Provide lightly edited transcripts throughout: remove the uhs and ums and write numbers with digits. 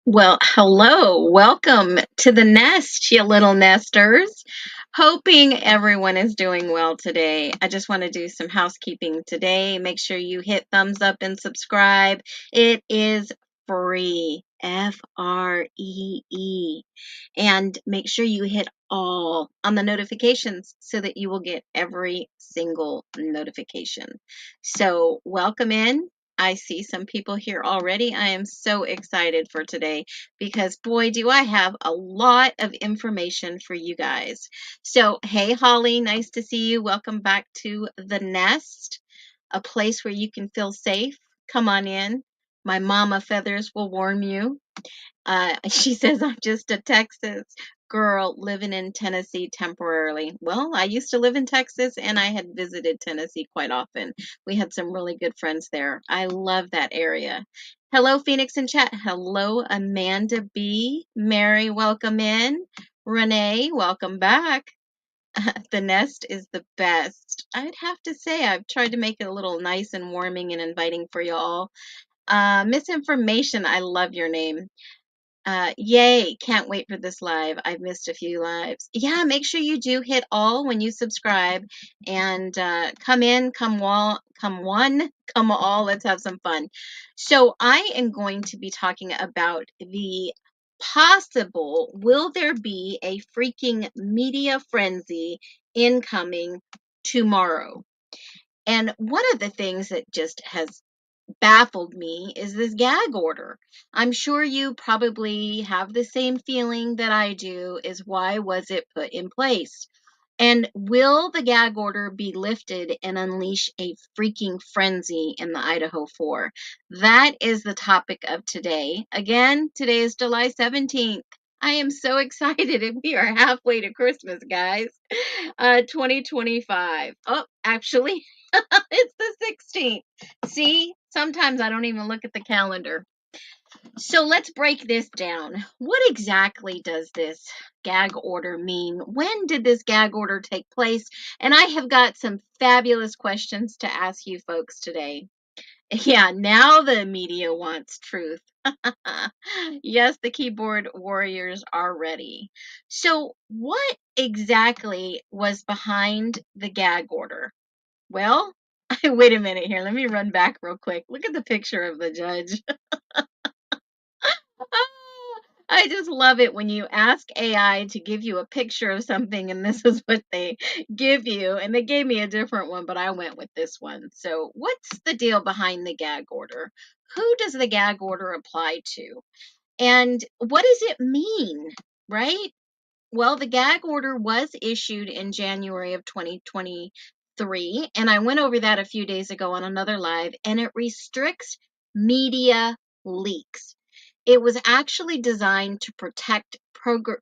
Well, hello. Welcome to the nest, you little nesters. Hoping everyone is doing well today. I just want to do some housekeeping today. Make sure you hit thumbs up and subscribe. It is free. Free. And make sure you hit all on the notifications so that you will get every single notification. So, welcome in. I see some people here already. I am so excited for today because, boy, do I have a lot of information for you guys. So, hey, Holly, nice to see you. Welcome back to the nest, a place where you can feel safe. Come on in. My mama feathers will warm you. She says, I'm just a Texas girl living in Tennessee temporarily. Well, I used to live in Texas and I had visited Tennessee quite often. We had some really good friends there. I love that area. Hello, Phoenix in chat. Hello, Amanda B. Mary, welcome in. Renee, welcome back. The nest is the best. I'd have to say, I've tried to make it a little nice and warming and inviting for you all. Misinformation, I love your name. Yay, can't wait for this live. I've missed a few lives. Yeah, make sure you do hit all when you subscribe and come in, come one, come all. Let's have some fun. So, I am going to be talking about the possible will there be a freaking media frenzy incoming tomorrow? And one of the things that just has baffled me is this gag order. I'm sure you probably have the same feeling that I do is why was it put in place? And will the gag order be lifted and unleash a freaking frenzy in the Idaho Four? That is the topic of today. Again, today is July 17th. I am so excited and we are halfway to Christmas, guys. 2025. Oh, actually, it's the 16th. See, sometimes I don't even look at the calendar. So let's break this down. What exactly does this gag order mean? When did this gag order take place? And I have got some fabulous questions to ask you folks today. Yeah, now the media wants truth. Yes, the keyboard warriors are ready. So, what exactly was behind the gag order? Well, wait a minute here. Let me run back real quick. Look at the picture of the judge. I just love it when you ask AI to give you a picture of something and this is what they give you. And they gave me a different one, but I went with this one. So, what's the deal behind the gag order? Who does the gag order apply to? And what does it mean, right? Well, the gag order was issued in January of 2023, and I went over that a few days ago on another live, and it restricts media leaks. It was actually designed to protect Coburgers,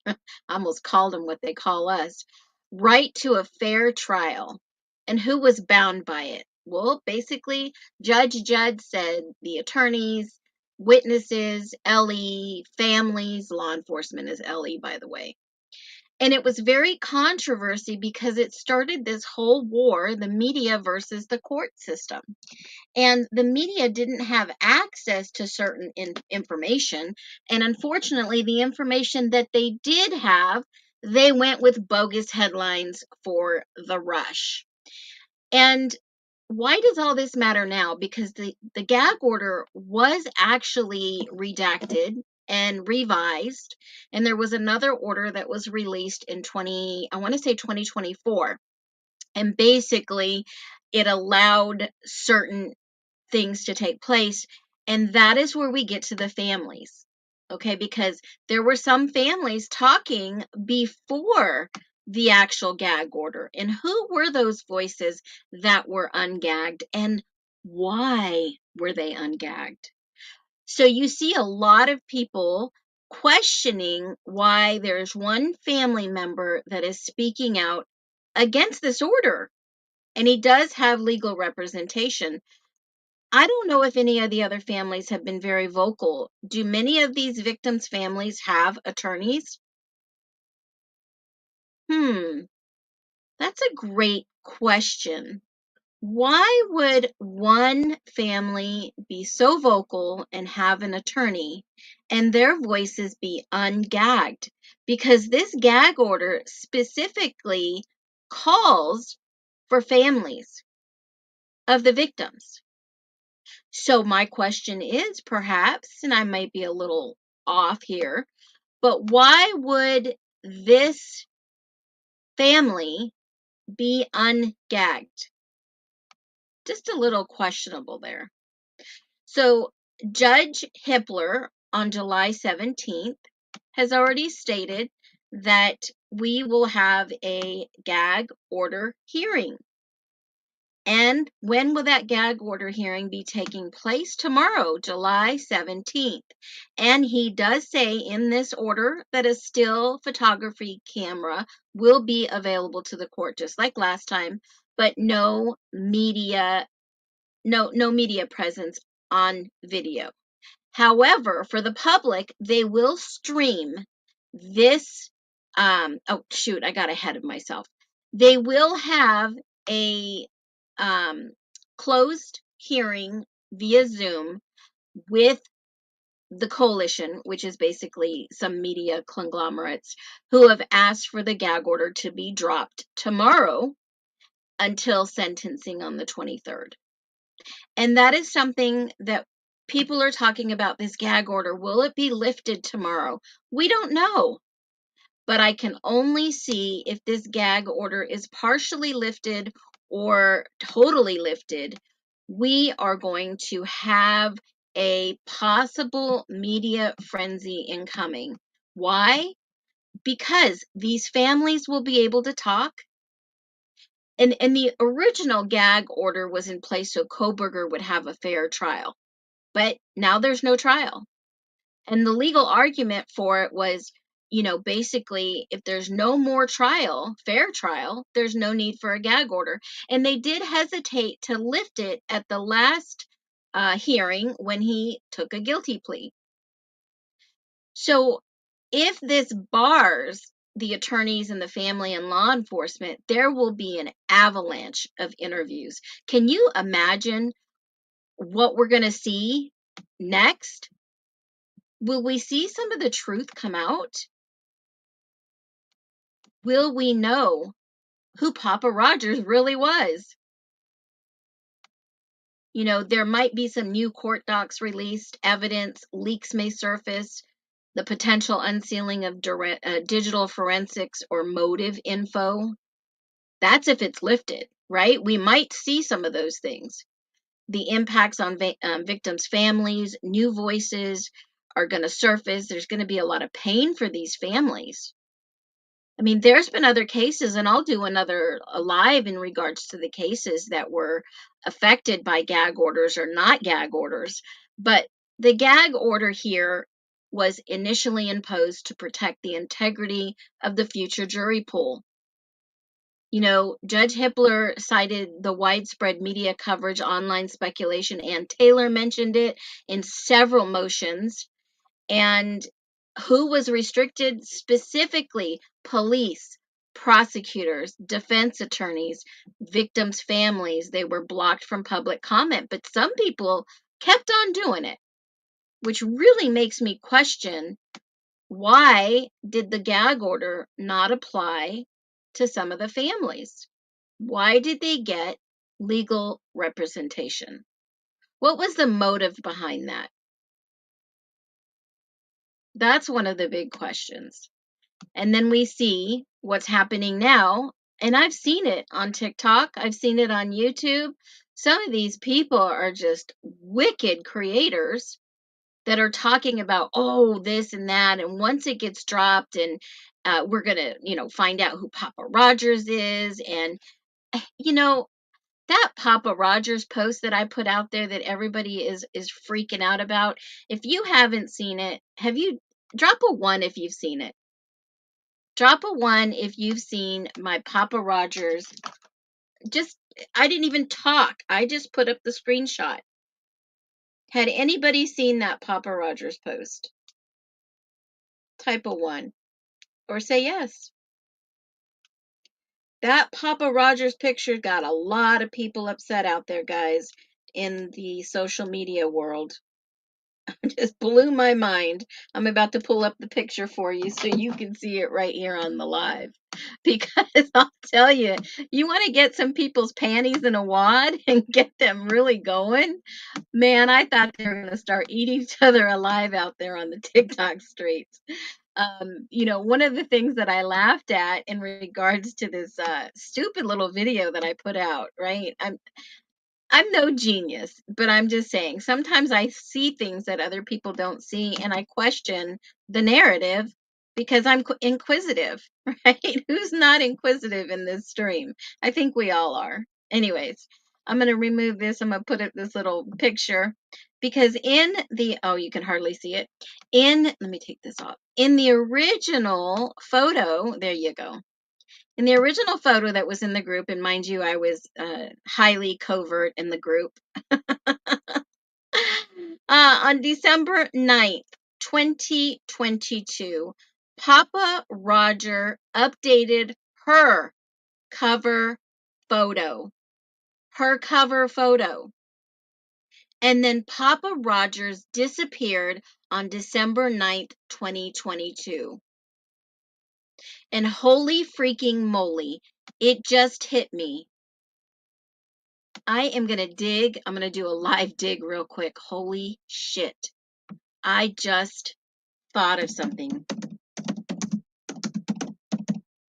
I almost called them what they call us, right to a fair trial. And who was bound by it? Well, basically, Judge Judd said the attorneys, witnesses, LE, families, law enforcement is LE, by the way. And it was very controversy because it started this whole war, the media versus the court system. And the media didn't have access to certain information. And unfortunately, the information that they did have, they went with bogus headlines for the rush. And why does all this matter now? Because the gag order was actually redacted and revised, and there was another order that was released in I want to say 2024. And basically, it allowed certain things to take place. And that is where we get to the families. Okay, because there were some families talking before the actual gag order. And who were those voices that were ungagged and why were they ungagged? So you see a lot of people questioning why there's one family member that is speaking out against this order. And he does have legal representation. I don't know if any of the other families have been very vocal. Do many of these victims' families have attorneys? Hmm, that's a great question. Why would one family be so vocal and have an attorney and their voices be ungagged? Because this gag order specifically calls for families of the victims. So my question is, perhaps, and I might be a little off here, but why would this family be ungagged? Just a little questionable there. So Judge Hippler on July 17th has already stated that we will have a gag order hearing. And when will that gag order hearing be taking place? Tomorrow, July 17th. And he does say in this order that a still photography camera will be available to the court, just like last time, but no media presence on video. However, for the public, they will stream this. Oh, shoot, I got ahead of myself. They will have a closed hearing via Zoom with the coalition, which is basically some media conglomerates who have asked for the gag order to be dropped tomorrow until sentencing on the 23rd. And that is something that people are talking about, this gag order. Will it be lifted tomorrow? We don't know. But I can only see if this gag order is partially lifted or totally lifted, we are going to have a possible media frenzy incoming. Why? Because these families will be able to talk. And the original gag order was in place so Kohberger would have a fair trial. But now there's no trial. And the legal argument for it was, basically, if there's no more trial, fair trial, there's no need for a gag order. And they did hesitate to lift it at the last hearing when he took a guilty plea. So if this bars the attorneys and the family and law enforcement, there will be an avalanche of interviews. Can you imagine what we're going to see next? Will we see some of the truth come out? Will we know who Papa Rodger really was? There might be some new court docs released, evidence, leaks may surface, the potential unsealing of digital forensics or motive info. That's if it's lifted, right? We might see some of those things. The impacts on victims' families, new voices are going to surface. There's going to be a lot of pain for these families. I mean, there's been other cases, and I'll do another live in regards to the cases that were affected by gag orders or not gag orders. But the gag order here was initially imposed to protect the integrity of the future jury pool. Judge Hippler cited the widespread media coverage, online speculation, and Taylor mentioned it in several motions. And who was restricted? Specifically, police, prosecutors, defense attorneys, victims' families. They were blocked from public comment, but some people kept on doing it, which really makes me question, why did the gag order not apply to some of the families? Why did they get legal representation? What was the motive behind that? That's one of the big questions. And then we see what's happening now. And I've seen it on TikTok. I've seen it on YouTube. Some of these people are just wicked creators that are talking about, oh, this and that. And once it gets dropped and we're going to, find out who Papa Rodgers is. And, that Papa Rodgers post that I put out there that everybody is freaking out about. If you haven't seen it, drop a 1 if you've seen it. Drop a 1 if you've seen my Papa Rodgers. I didn't even talk. I just put up the screenshot. Had anybody seen that Papa Rodgers post? Type a 1 or say yes. That Papa Rodger's picture got a lot of people upset out there, guys, in the social media world. Just blew my mind. I'm about to pull up the picture for you so you can see it right here on the live. Because I'll tell you, you want to get some people's panties in a wad and get them really going. Man, I thought they were going to start eating each other alive out there on the TikTok streets. One of the things that I laughed at in regards to this stupid little video that I put out, right? I'm no genius, but I'm just saying sometimes I see things that other people don't see and I question the narrative because I'm inquisitive, right? Who's not inquisitive in this stream? I think we all are. Anyways, I'm going to remove this. I'm going to put up this little picture because you can hardly see it. Let me take this off. In the original photo, there you go. In the original photo that was in the group, and mind you, I was highly covert in the group, on December 9th, 2022, Papa Rodger updated her cover photo. Her cover photo. And then Papa Rodgers disappeared on December 9th, 2022. And holy freaking moly, it just hit me. I am going to dig. I'm going to do a live dig real quick. Holy shit. I just thought of something.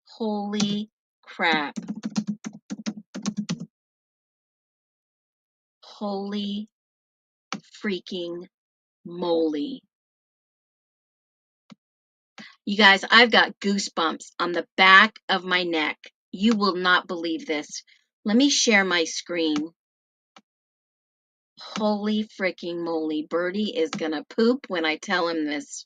Holy crap. Holy freaking moly. You guys, I've got goosebumps on the back of my neck. You will not believe this. Let me share my screen. Holy freaking moly. Birdie is going to poop when I tell him this.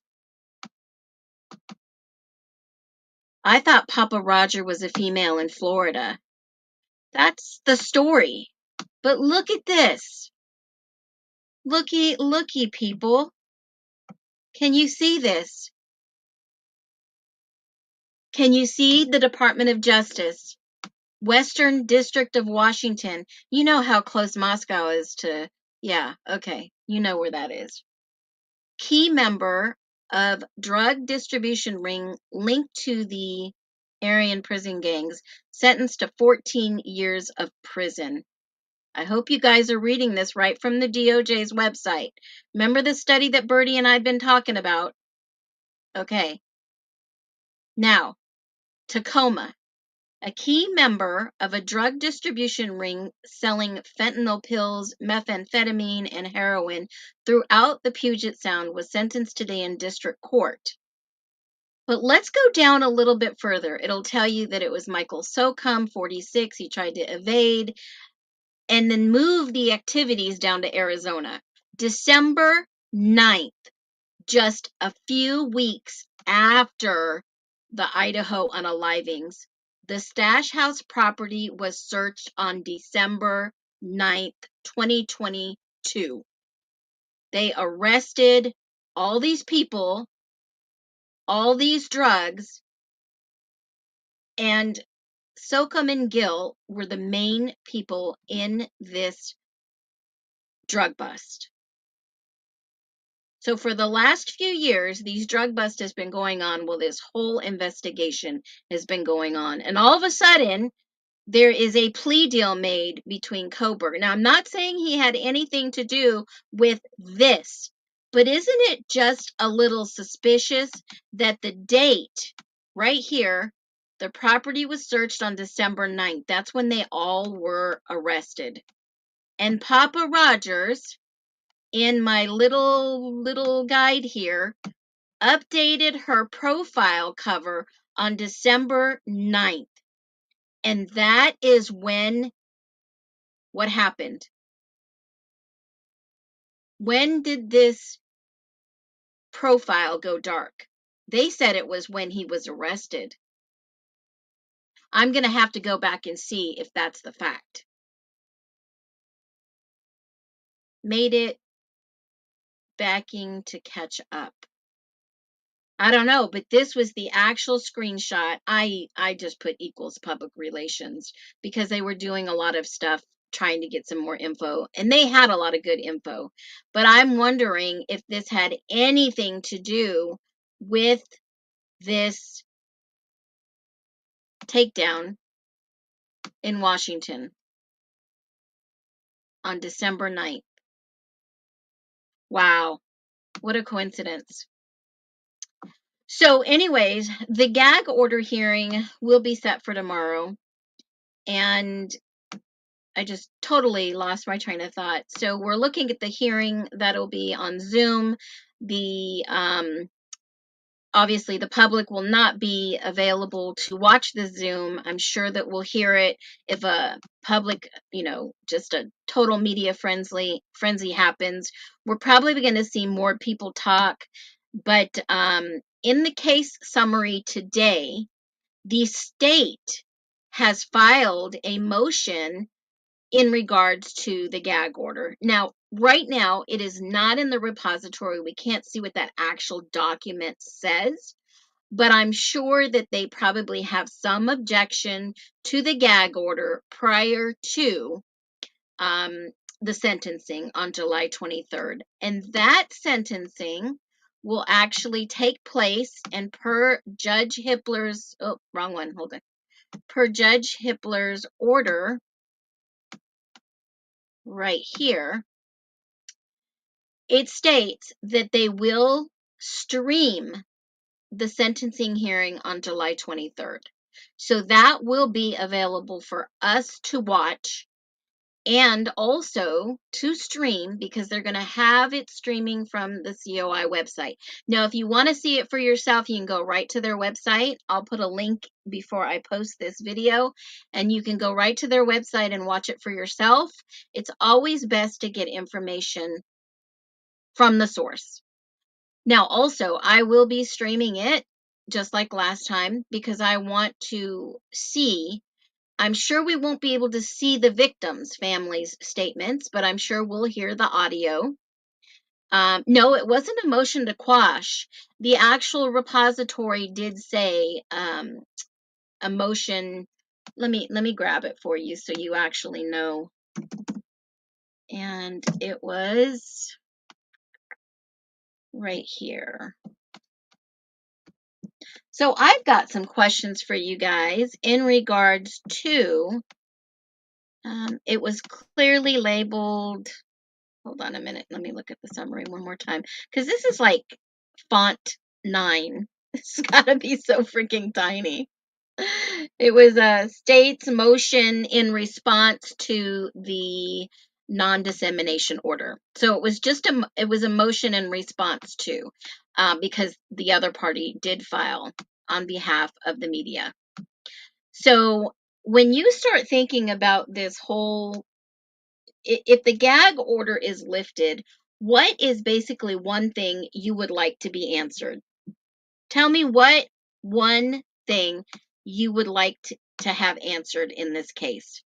I thought Papa Rodger was a female in Florida. That's the story. But look at this. Looky, people. Can you see this? Can you see the Department of Justice? Western District of Washington. You know how close Moscow is to, yeah, okay. You know where that is. Key member of drug distribution ring linked to the Aryan prison gangs, sentenced to 14 years of prison. I hope you guys are reading this right from the DOJ's website. Remember the study that Birdie and I have been talking about? Okay. Now, Tacoma. A key member of a drug distribution ring selling fentanyl pills, methamphetamine, and heroin throughout the Puget Sound was sentenced today in district court. But let's go down a little bit further. It'll tell you that it was Michael Socum, 46. He tried to evade and then move the activities down to Arizona. December 9th, just a few weeks after the Idaho unalivings, the Stash House property was searched on December 9th, 2022. They arrested all these people, all these drugs, and Socum and Gill were the main people in this drug bust. So for the last few years, these drug busts has been going on while this whole investigation has been going on. And all of a sudden, there is a plea deal made between Coburg. Now, I'm not saying he had anything to do with this, but isn't it just a little suspicious that the date right here, the property was searched on December 9th. That's when they all were arrested. And Papa Rodgers, in my little guide here, updated her profile cover on December 9th. And that is when what happened. When did this profile go dark? They said it was when he was arrested. I'm going to have to go back and see if that's the fact. Made it backing to catch up. I don't know, but this was the actual screenshot. I just put equals public relations because they were doing a lot of stuff trying to get some more info, and they had a lot of good info. But I'm wondering if this had anything to do with this takedown in Washington on December 9th. Wow, what a coincidence. So anyways, the gag order hearing will be set for tomorrow, and I just totally lost my train of thought. So we're looking at the hearing that'll be on Zoom. The obviously the public will not be available to watch the Zoom. I'm sure that we'll hear it if a public, just a total media frenzy happens. We're probably going to see more people talk, but in the case summary today, the state has filed a motion in regards to the gag order. Now, right now, it is not in the repository. We can't see what that actual document says, but I'm sure that they probably have some objection to the gag order prior to the sentencing on July 23rd. And that sentencing will actually take place, and per Judge Hippler's, oh, wrong one, hold on. Per Judge Hippler's order, right here, it states that they will stream the sentencing hearing on July 23rd. So that will be available for us to watch and also to stream, because they're going to have it streaming from the COI website. Now, if you want to see it for yourself, you can go right to their website. I'll put a link before I post this video, and you can go right to their website and watch it for yourself. It's always best to get information from the source. Now, also, I will be streaming it just like last time because I want to see. I'm sure we won't be able to see the victims' families' statements, but I'm sure we'll hear the audio. No, it wasn't a motion to quash. The actual repository did say a motion. Let me grab it for you so you actually know. And it was right here. So I've got some questions for you guys in regards to, it was clearly labeled. Hold on a minute. Let me look at the summary one more time, because this is like font 9. It's got to be so freaking tiny. It was a state's motion in response to the non-dissemination order. So it was just a motion in response to, because the other party did file on behalf of the media. So when you start thinking about this whole, if the gag order is lifted, what is basically one thing you would like to be answered? Tell me what one thing you would like to have answered in this case.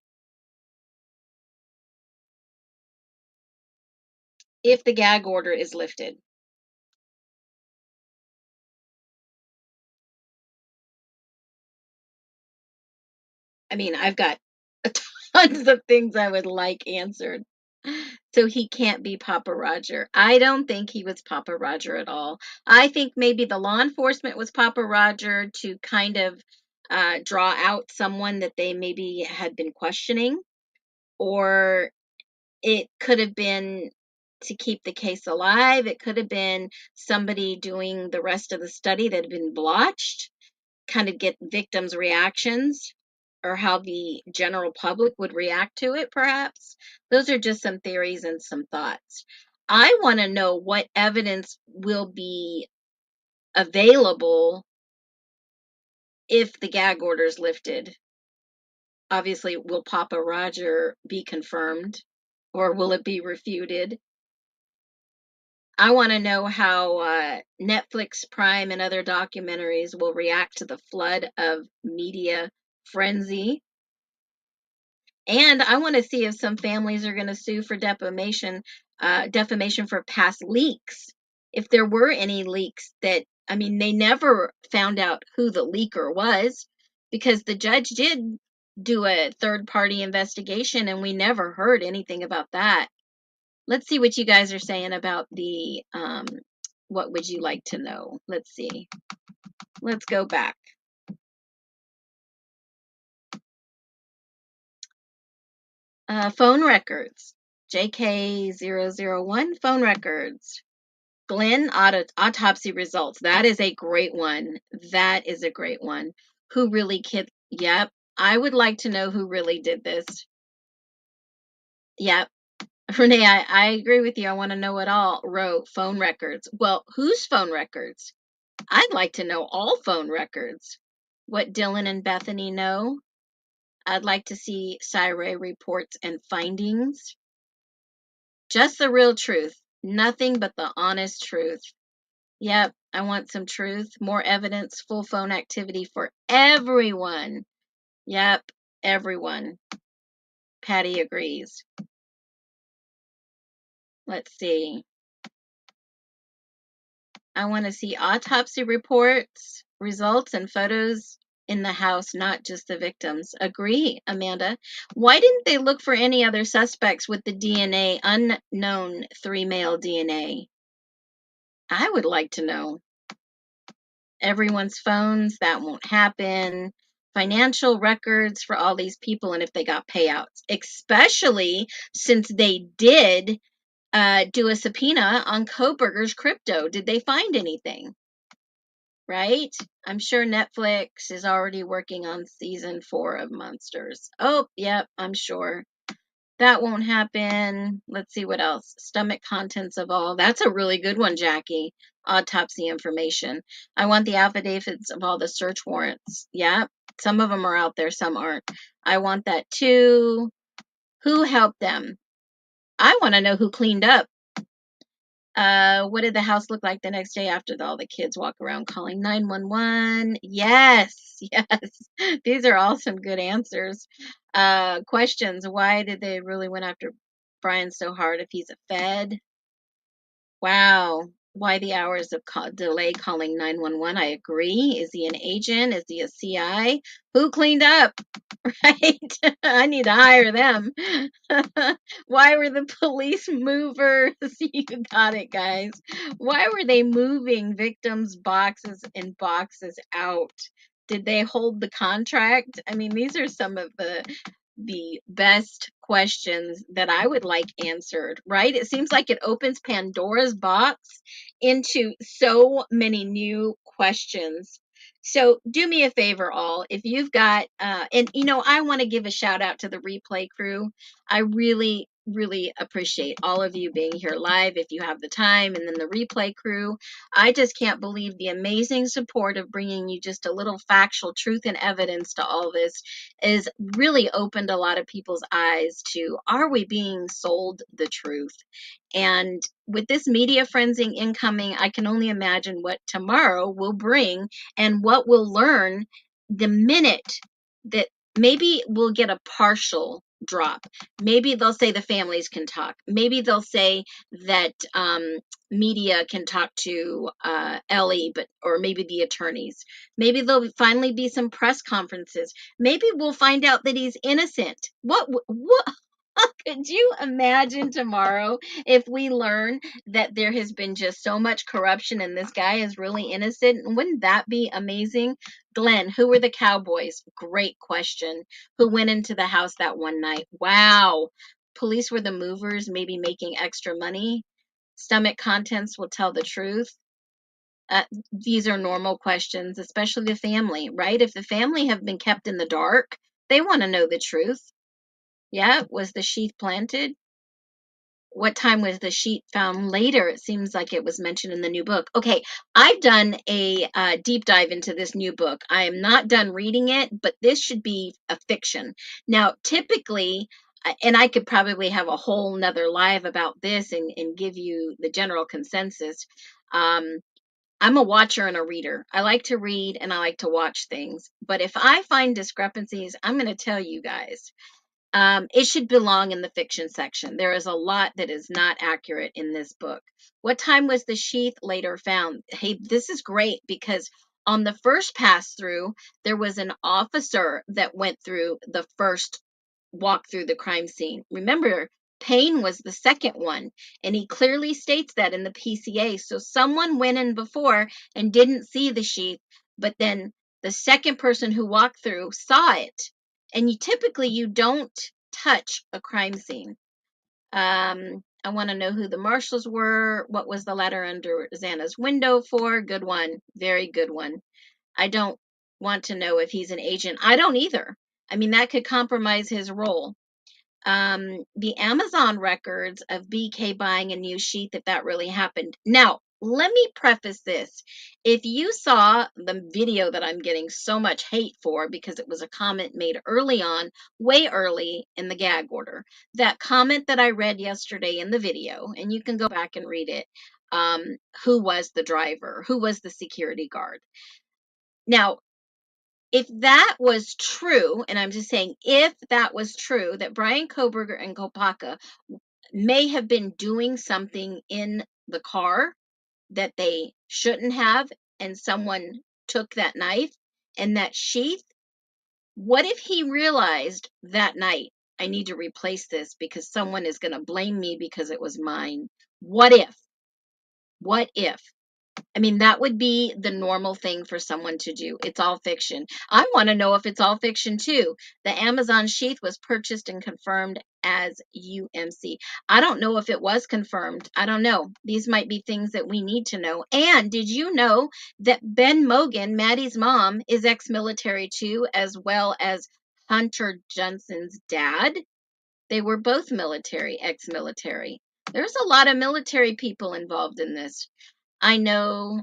If the gag order is lifted. I mean, I've got tons of things I would like answered. So he can't be Papa Rodger. I don't think he was Papa Rodger at all. I think maybe the law enforcement was Papa Rodger to kind of draw out someone that they maybe had been questioning, or it could have been to keep the case alive. It could have been somebody doing the rest of the study that had been blotched, kind of get victims' reactions or how the general public would react to it, perhaps. Those are just some theories and some thoughts. I want to know what evidence will be available if the gag order is lifted. Obviously, will Papa Rodger be confirmed, or will it be refuted? I want to know how Netflix, Prime, and other documentaries will react to the flood of media frenzy. And I want to see if some families are going to sue for defamation for past leaks. If there were any leaks that I mean, they never found out who the leaker was because the judge did do a third party investigation and we never heard anything about that. Let's see what you guys are saying about the what would you like to know? Let's see. Let's go back. Phone records. JK001 phone records. Glenn autopsy results. That is a great one. That is a great one. Who really kid? Yep. I would like to know who really did this. Yep. Renee, I agree with you. I want to know it all. Wrote phone records. Well, whose phone records? I'd like to know all phone records. What Dylan and Bethany know. I'd like to see Syray reports and findings. Just the real truth. Nothing but the honest truth. Yep, I want some truth, more evidence, full phone activity for everyone. Yep, everyone. Patty agrees. Let's see. I want to see autopsy reports, results, and photos in the house, not just the victims. Agree, Amanda. Why didn't they look for any other suspects with the DNA, unknown 3 male DNA? I would like to know. Everyone's phones, that won't happen. Financial records for all these people and if they got payouts, especially since they did do a subpoena on Koberger's crypto. Did they find anything? Right? I'm sure Netflix is already working on season 4 of Monsters. Oh, yep, I'm sure. That won't happen. Let's see what else. Stomach contents of all. That's a really good one, Jackie. Autopsy information. I want the affidavits of all the search warrants. Yeah, some of them are out there, some aren't. I want that too. Who helped them? I want to know who cleaned up. What did the house look like the next day after all the kids walk around calling 911? Yes, yes. These are all some good answers. Questions. Why did they really went after Brian so hard if he's a Fed? Wow. Why the hours of delay calling 911? I agree. Is he an agent? Is he a CI? Who cleaned up? Right? I need to hire them. Why were the police movers? You got it, guys. Why were they moving victims' boxes and boxes out? Did they hold the contract? I mean, these are some of the best questions that I would like answered, right? It seems like it opens Pandora's box into so many new questions. So do me a favor, all. If you've got, and I want to give a shout out to the replay crew. I really, really appreciate all of you being here live if you have the time, and then the replay crew. I just can't believe the amazing support of bringing you just a little factual truth and evidence to all this is really opened a lot of people's eyes to, are we being sold the truth? And with this media frenzy incoming, I can only imagine what tomorrow will bring and what we'll learn the minute that maybe we'll get a partial drop. Maybe they'll say the families can talk. Maybe they'll say that media can talk to Ellie, or maybe the attorneys. Maybe there'll finally be some press conferences. Maybe we'll find out that he's innocent. What could you imagine tomorrow if we learn that there has been just so much corruption and this guy is really innocent? Wouldn't that be amazing? Glenn, who were the cowboys? Great question. Who went into the house that one night? Wow. Police were the movers, maybe making extra money. Stomach contents will tell the truth. These are normal questions, especially the family, right? If the family have been kept in the dark, they want to know the truth. Yeah, was the sheath planted? What time was the sheet found later? It seems like it was mentioned in the new book. Okay, I've done a deep dive into this new book. I am not done reading it, but this should be a fiction. Now, typically, and I could probably have a whole nother live about this and give you the general consensus. I'm a watcher and a reader. I like to read and I like to watch things. But if I find discrepancies, I'm going to tell you guys. It should belong in the fiction section. There is a lot that is not accurate in this book. What time was the sheath later found? Hey, this is great because on the first pass through, there was an officer that went through the first walk through the crime scene. Remember, Payne was the second one, and he clearly states that in the PCA. So someone went in before and didn't see the sheath, but then the second person who walked through saw it. And typically you don't touch a crime scene. I want to know who the marshals were. What was the letter under Xana's window for? Good one. Very good one. I don't want to know if he's an agent. I don't either. I mean, that could compromise his role. The Amazon records of BK buying a new sheath, if that really happened. Now, let me preface this. If you saw the video that I'm getting so much hate for because it was a comment made early on, way early in the gag order, that comment that I read yesterday in the video, and you can go back and read it, who was the driver? Who was the security guard? Now, if that was true, and I'm just saying, if that was true, that Brian Koberger and Kopaka may have been doing something in the car that they shouldn't have, and someone took that knife and that sheath, what if he realized that night, I need to replace this because someone is going to blame me because it was mine? What if? What if? I mean, that would be the normal thing for someone to do. It's all fiction. I want to know if it's all fiction too. The Amazon sheath was purchased and confirmed as UMC. I don't know if it was confirmed. I don't know. These might be things that we need to know. And did you know that Ben Mogan, Maddie's mom, is ex-military too, as well as Hunter Johnson's dad? They were both military, ex-military. There's a lot of military people involved in this. I know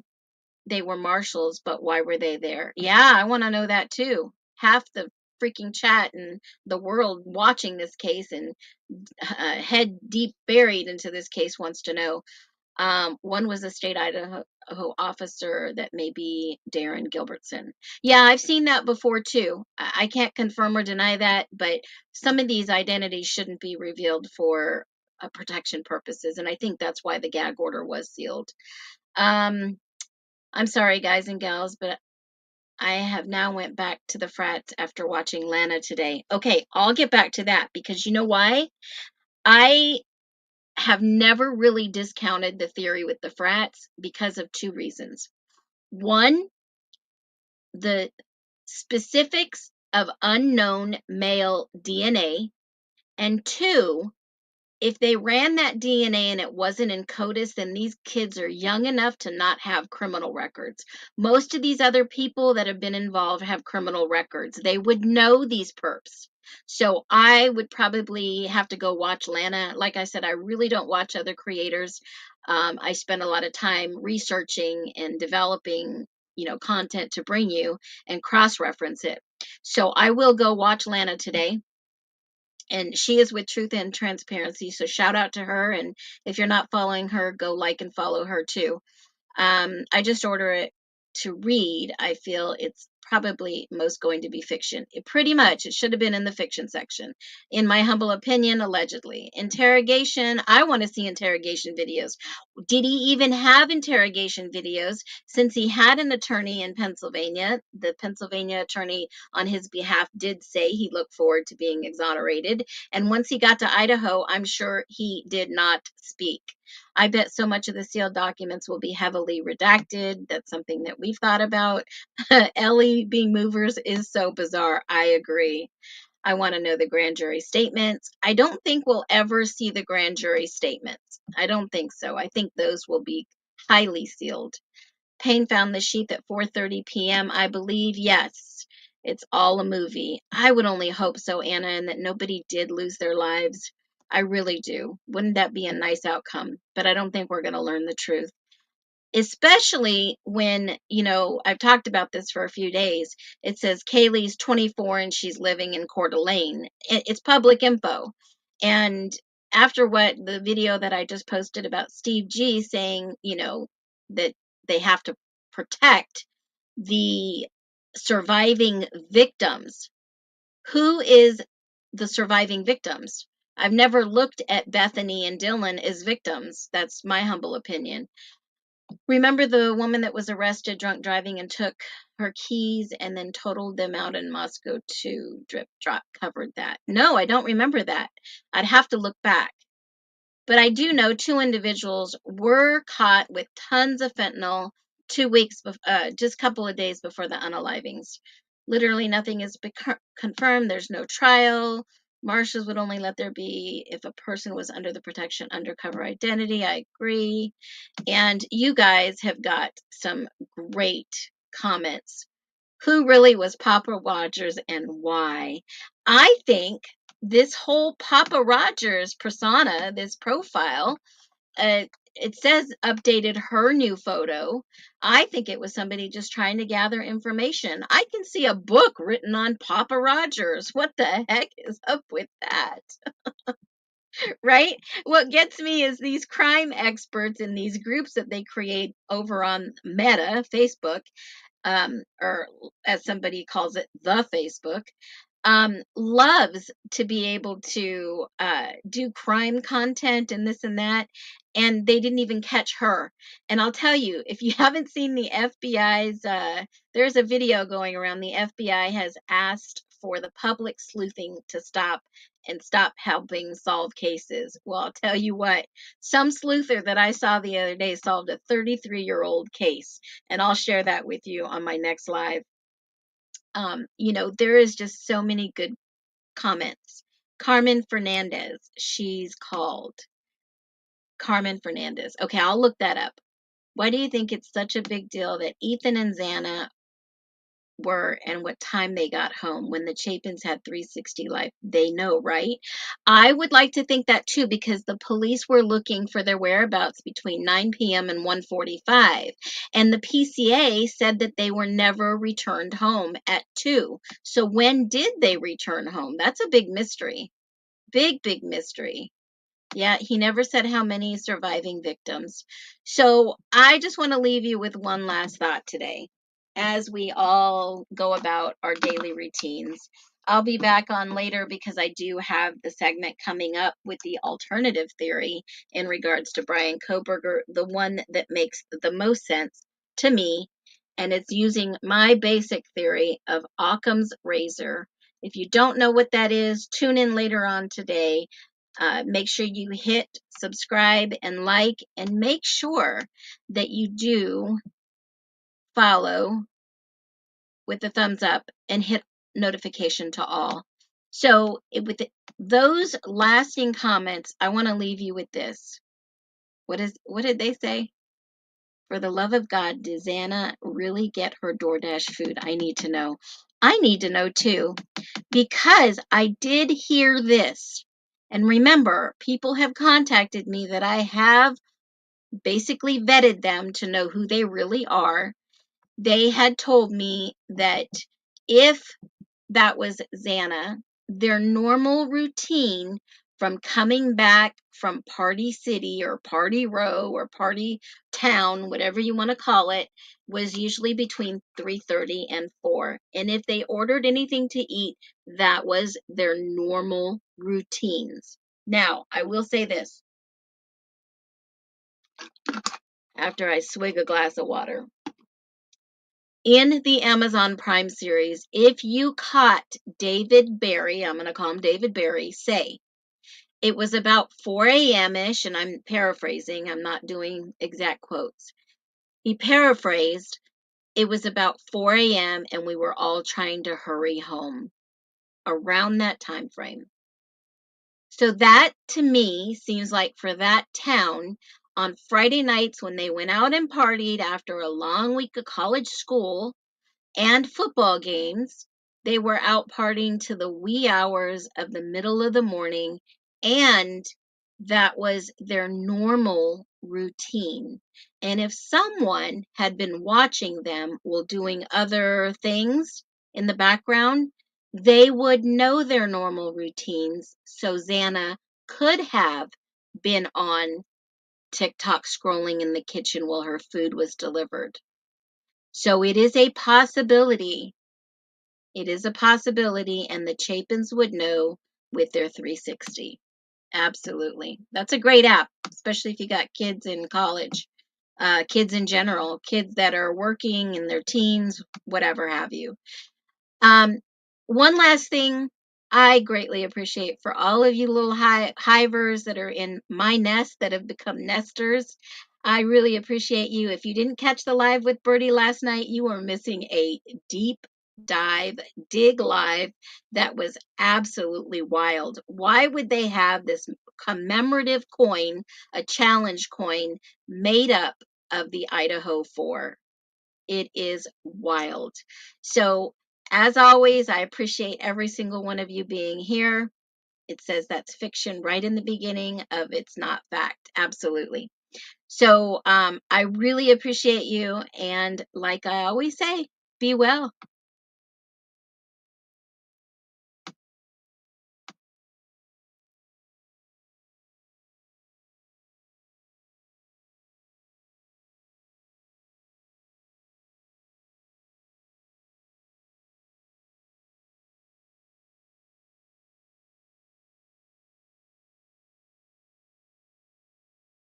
they were marshals, but why were they there? Yeah, I want to know that too. Half the freaking chat and the world watching this case and head deep buried into this case wants to know. One was a state Idaho officer that may be Darren Gilbertson. Yeah, I've seen that before too. I can't confirm or deny that, but some of these identities shouldn't be revealed for protection purposes, and I think that's why the gag order was sealed. I'm sorry, guys and gals, but I have now went back to the frats after watching Lana today. Okay, I'll get back to that because you know why? I have never really discounted the theory with the frats because of two reasons. One, the specifics of unknown male DNA, and two, if they ran that DNA and it wasn't in CODIS, then these kids are young enough to not have criminal records. Most of these other people that have been involved have criminal records. They would know these perps. So I would probably have to go watch Lana. Like I said, I really don't watch other creators. I spend a lot of time researching and developing, content to bring you and cross-reference it. So I will go watch Lana today, and she is with Truth and Transparency. So shout out to her. And if you're not following her, go like and follow her too. I just order it to read. I feel it's probably most going to be fiction. Pretty much, it should have been in the fiction section. In my humble opinion, allegedly. Interrogation, I want to see interrogation videos. Did he even have interrogation videos since he had an attorney in Pennsylvania? The Pennsylvania attorney on his behalf did say he looked forward to being exonerated. And once he got to Idaho, I'm sure he did not speak. I bet so much of the sealed documents will be heavily redacted. That's something that we've thought about. Ellie being movers is so bizarre. I agree. I want to know the grand jury statements. I don't think we'll ever see the grand jury statements. I don't think so. I think those will be highly sealed. Payne found the sheath at 4:30 p.m. I believe, yes. It's all a movie. I would only hope so, Anna, and that nobody did lose their lives. I really do. Wouldn't that be a nice outcome? But I don't think we're going to learn the truth. Especially when, I've talked about this for a few days. It says Kaylee's 24 and she's living in Coeur d'Alene. It's public info. And after what the video that I just posted about Steve G saying, that they have to protect the surviving victims, who is the surviving victims. I've never looked at Bethany and Dylan as victims. That's my humble opinion. Remember the woman that was arrested drunk driving and took her keys and then totaled them out in Moscow too? Drip Drop covered that. No, I don't remember that. I'd have to look back. But I do know 2 individuals were caught with tons of fentanyl 2 weeks, just a couple of days before the unalivings. Literally nothing is confirmed. There's no trial. Marshals would only let there be if a person was under the protection undercover identity. I agree. And you guys have got some great comments. Who really was Papa Rodgers and why? I think this whole Papa Rodgers persona, this profile, it says updated her new photo. I think it was somebody just trying to gather information. I can see a book written on Papa Rodgers. What the heck is up with that? Right? What gets me is these crime experts in these groups that they create over on Meta, Facebook, or as somebody calls it, the Facebook, loves to be able to do crime content and this and that. And they didn't even catch her. And I'll tell you, if you haven't seen the FBI's, there's a video going around. The FBI has asked for the public sleuthing to stop and stop helping solve cases. Well, I'll tell you what, some sleuther that I saw the other day solved a 33-year-old case. And I'll share that with you on my next live. There is just so many good comments. Carmen Fernandez, she's called Carmen Fernandez. Okay, I'll look that up. Why do you think it's such a big deal that Ethan and Xana were and what time they got home when the Chapins had 360 life? They know, right? I would like to think that too, because the police were looking for their whereabouts between 9 p.m. and 1:45, and the PCA said that they were never returned home at 2. So when did they return home? That's a big mystery. Big mystery. Yeah, he never said how many surviving victims. So I just want to leave you with one last thought today as we all go about our daily routines. I'll be back on later because I do have the segment coming up with the alternative theory in regards to Brian Koberger, the one that makes the most sense to me. And it's using my basic theory of Occam's razor. If you don't know what that is, tune in later on today. Make sure you hit subscribe and like, and make sure that you do follow with the thumbs up and hit notification to all. So with those lasting comments, I want to leave you with this. What did they say? For the love of God, does Xana really get her DoorDash food? I need to know. I need to know too, because I did hear this. And remember, people have contacted me that I have basically vetted them to know who they really are. They had told me that if that was Xana, their normal routine from coming back from Party City or Party Row or Party Town, whatever you want to call it, was usually between 3:30 and 4. And if they ordered anything to eat, that was their normal routines. Now, I will say this after I swig a glass of water. In the Amazon Prime series, if you caught David Barry, I'm going to call him David Barry, say, it was about 4 a.m.-ish, and I'm paraphrasing, I'm not doing exact quotes. He paraphrased, it was about 4 a.m. and we were all trying to hurry home around that time frame. So that, to me, seems like for that town, on Friday nights when they went out and partied after a long week of college school and football games, they were out partying to the wee hours of the middle of the morning, and that was their normal routine. And if someone had been watching them while doing other things in the background, they would know their normal routines. So Xana could have been on TikTok scrolling in the kitchen while her food was delivered. So it is a possibility. It is a possibility, and the Chapins would know with their 360. Absolutely. That's a great app, especially if you got kids in college, kids in general, kids that are working in their teens, whatever have you. One last thing I greatly appreciate for all of you little hivers that are in my nest that have become nesters. I really appreciate you. If you didn't catch the live with Birdie last night, you are missing a deep dive dig live that was absolutely wild. Why would they have this commemorative coin, a challenge coin, made up of the Idaho Four? It is wild. So, as always, I appreciate every single one of you being here. It says that's fiction right in the beginning of it's not fact. Absolutely. So, I really appreciate you. And like I always say, be well.